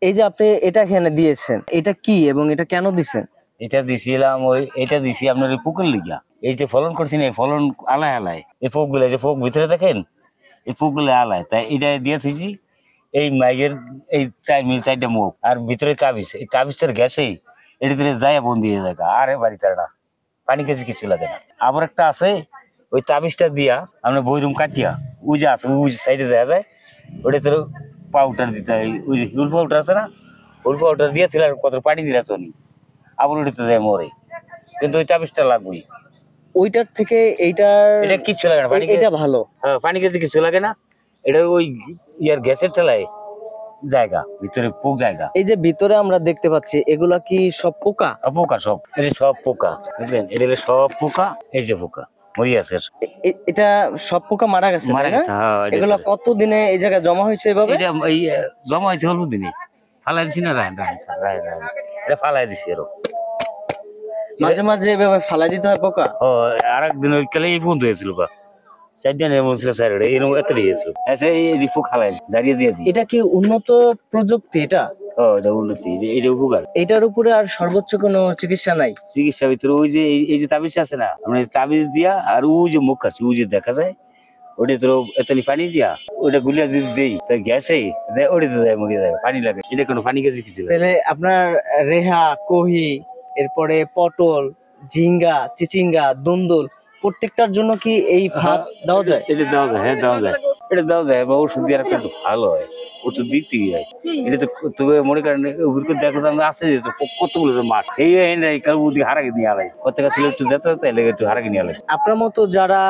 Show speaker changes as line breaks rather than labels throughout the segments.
এই যে আপনি এটা এখানে দিয়েছেন, এটা কি এবং এটা কেন দিছেন?
এটা দিছিলাম এটা দিছি আপনার ওই পুকুর লিগা। এই যে ফলন করছি না, এই ফলন আলায় আলায় এই ফোক গুলা, যে ফোক ভিতরে দেখেন এই ফোক গুলো আলায়, তাই এটা দিয়ে থুইছি। এই মাইয়ের এই 4 মুখ আর ভিতরে তাবিজ, এই তাবিজটার গ্যাসেই এর ভিতরে যায় বন্দি হয়ে যায়। আরে বাড়িতে না পানি কাছে কিছু লাগে না। আবার একটা আছে ওই তাবিজটা দিয়া আমরা বইরুম কাটিয়া ওই যে আছে ওই সাইডে দেখা যায়, ওটা তোর পাউডার দিতে হয়। ওই যে হুল পাউডার আছে না, হুল পাউডার দিয়েছিল আর কত পানি দিলা তো নি, আবার উড়িতে যায় মরে। কিন্তু ওই তাবিজটা লাগবেই।
ওইটার থেকে এইটার
এটা কিচ্ছু লাগে না,
এটা ভালো।
হ্যাঁ, পানি কাছে কিছু লাগে না। এটা ওই ইয়ার গ্যাসের ঠেলায় জায়গা ভিতরে পোক জায়গা।
এই যে ভিতরে আমরা দেখতে পাচ্ছি এগুলা কি সব পোকা?
পোকা সব, এটা সব পোকা, বুঝলেন? এটা সব পোকা। এই যে পোকা মরি আছে,
এটা সব পোকা মারা গেছে,
মারা গেছে। হ্যাঁ,
এগুলা কতদিনে এই জায়গায় জমা হয়েছে এভাবে?
এটা এই জমা হয়েছে অল্প দিনে। ফালাই দিছি না, রায় এটা ফালাই দিছি। এরকম
মাঝে মাঝে এভাবে ফালাই দিতে হয় পোকা?
ও আর একদিন ওই কালে এই বন্ধু হয়েছিল বা 4 দিন বলছিল স্যার, এরকম এত দিয়েছিল এসে এই রিপো খালাই জারিয়ে দিয়ে দিই।
এটা কি উন্নত প্রযুক্তি? এটা
এটা উন্নতি, এটা উপকার।
এটার উপরে আর সর্বোচ্চ কোনো চিকিৎসা নাই?
চিকিৎসা ভিতরে ওই যে এই যে তাবিজ আছে না, আমরা তাবিজ দিয়া আর ওই যে মুখ আছে ওই যে দেখা যায়, ওটা তোর এতনি পানি দিয়া ওটা গুলিয়া যদি দেই তাই গ্যাসে যায়, ওটাতে যায় মরে যায়, পানি লাগে। এটা কোনো পানি কাজে কিছু লাগে।
তাহলে আপনার রেহা, কহি, এরপরে পটল, ঝিঙ্গা, চিচিঙ্গা, দুন্দুল প্রত্যেকটার জন্য কি এই ভাত দেওয়া যায়?
এটা দেওয়া যায়, হ্যাঁ দেওয়া যায়। এটা দেওয়া যায় বা ওষুধ দিয়ে রাখলে একটু ভালো হয়। ওষুধ দিতেই হয়। এটা তো তবে মনে করেন অভিজ্ঞতা দেখো তো আমরা আছে যে কতগুলো মাঠ এই হারাকে নিয়ে আলাই কত ছিল একটু যেতে তাইলে একটু হারাকে নিয়ে আলাই।
আপনার মতো যারা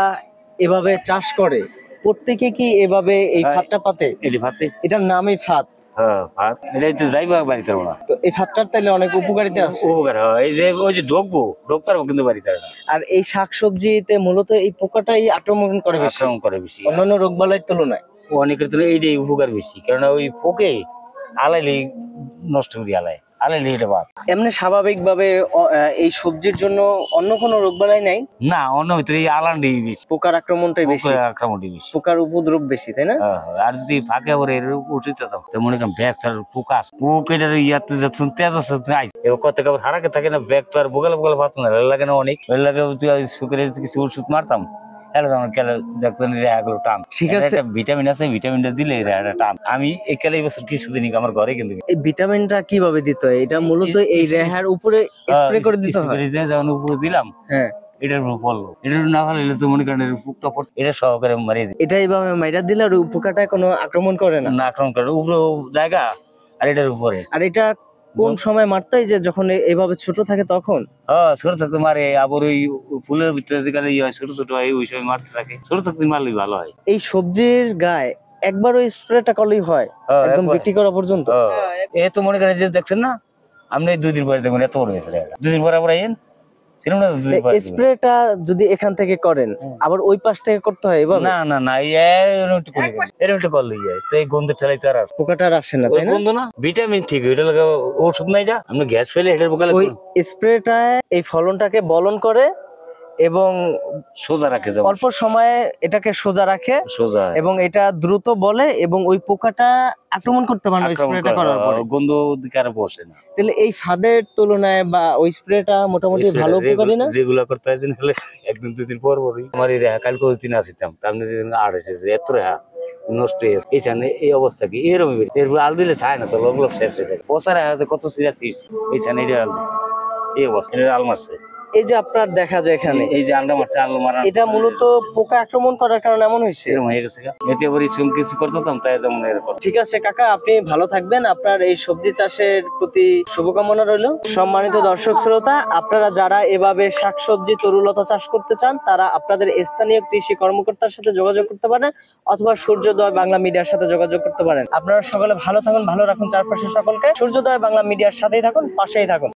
এভাবে চাষ করে প্রত্যেকে কি এভাবে এই ফাতটা পাতে?
এটি ফাতে,
এটার নামই ফাত।
হ্যাঁ ফাত। এটা তো যাইবা বাড়িতে না।
তো এই ফাতটার তাইলে অনেক উপকারিতা আছে।
উপকার হয়, এই যে ওই যে ঢোকবো ঢোকতারও কিন্তু বাড়িতে না।
আর এই শাকসবজিতে মূলত এই পোকাটাই আক্রমণ করে বেশি, অন্যান্য রোগবালাইয়ের তুলনায়।
অনেকের তুলনায় এইটাই উপকার বেশি, কারণ ওই পোকে আলাইলে নষ্ট করে আলাইলে এটা বাদ।
এমনি স্বাভাবিক ভাবে এই সবজির জন্য অন্য কোনো রোগবালাই নাই
না, অন্য ভিতরে এই আলানটাই বেশি,
পোকার আক্রমণটাই বেশি, পোকার উপদ্রব বেশি, তাই না?
আর যদি ফাঁকে আবার এর উঠিতে দাও তো মনে করেন ব্যাগ তার পোকা পোক এটার ইয়াতে যখন তেজ আছে এবার কত কাপড় হারাকে থাকে না, ব্যাগ তো আর বোগালে বোগালে ভাত না লাগে না, অনেক লাগে। কিছু ওষুধ মারতাম ঠিক আছে, ভিটামিন আছে, ভিটামিনটা দিলে টান। আমি এই কালে বছর কিছুদিন আমার ঘরে কিন্তু
এই ভিটামিনটা কিভাবে দিতে হয়? এটা মূলত এই রেহার উপরে স্প্রে করে দিতে হয়।
যখন উপরে দিলাম, হ্যাঁ এটার উপর পড়লো, এটার না ভালো তো মনে করেন পোকটা এটা সহকারে মারিয়ে দিই।
এটা এইভাবে মাইরা দিলে আর পোকাটা কোনো আক্রমণ করে না?
আক্রমণ করে উপরে জায়গা আর এটার উপরে।
আর এটা কোন সময় মারতে হয়? যে যখন এইভাবে ছোট থাকে তখন?
হ্যাঁ, ছোট থাকতে মারে। আবার ওই ফুলের ভিতরে ছোট ছোট হয় ওই সময় মারতে থাকে, ছোট থাকতে মারলেই ভালো হয়।
এই সবজির গায়ে একবার ওই স্প্রেটা করলেই হয় একদম বিক্রি করা পর্যন্ত?
এ তো মনে করেন যে দেখছেন না, আপনি 2 দিন পরে দেখবেন এত বড় হয়েছে। 2 দিন পরে আবার আইন
স্প্রেটা যদি এখান থেকে করেন আবার ওই পাশ থেকে করতে হয় এভাবে?
না না না, এরকম একটু করলেই যায়। তো এই গন্ধ ঠেলাই তো আর
পোকাটা আর আসে না, তাই না?
গন্ধ না, ভিটামিন ঠিক এটা লাগে, ওষুধ নাই। যা আপনি গ্যাস ফেলে এটার পোকা
ওই স্প্রেটা এই ফলনটাকে বলন করে এবং
সোজা রাখে,
অল্প সময়ে এটাকে সোজা রাখে এবং এটা দ্রুত বলে এবং ওই পোকাটা আক্রমণ করতে পারে স্প্রেটা করার পরে,
গন্ধ দিকে আর বসে না।
তাহলে এই ফাদের তুলনায় বা ওই স্প্রেটা মোটামুটি ভালো উপকারী না?
রেগুলার করতে হয় হলে একদিন 2 দিন পর পরই আমার এই রেহা কালকে 3 আসিতাম, আপনি যেদিন 8 এসেছে এত রেহা নষ্ট হয়ে গেছে। এইখানে এই অবস্থা কি এরকম, এরপর আল দিলে থাকে না তো, লগ লগ শেষ হয়ে যায়। পচা রেহা কত সিরা ছিটছে, এইখানে এটা আল দিচ্ছে, এই অবস্থা। এটা আল মারছে,
এই যে আপনার দেখা যায় এখানে
এই যে আলটা মারছে, আল মারা
এটা মূলত পোকা আক্রমণ করার কারণে এমন হয়েছে,
এরকম হয়ে গেছে। এতে আবার কিছু করতাম তাই যেমন এরকম।
ঠিক আছে কাকা, আপনি ভালো থাকবেন। আপনার এই সবজি চাষের প্রতি শুভকামনা রইল। সম্মানিত দর্শক শ্রোতা, আপনারা যারা এভাবে শাকসবজি তরুলতা চাষ করতে চান তারা আপনাদের স্থানীয় কৃষি কর্মকর্তার সাথে যোগাযোগ করতে পারেন অথবা সূর্যোদয় বাংলা মিডিয়ার সাথে যোগাযোগ করতে পারেন। আপনারা সকলে ভালো থাকুন, ভালো রাখুন চারপাশে সকলকে। সূর্যোদয় বাংলা মিডিয়ার সাথেই থাকুন, পাশেই থাকুন।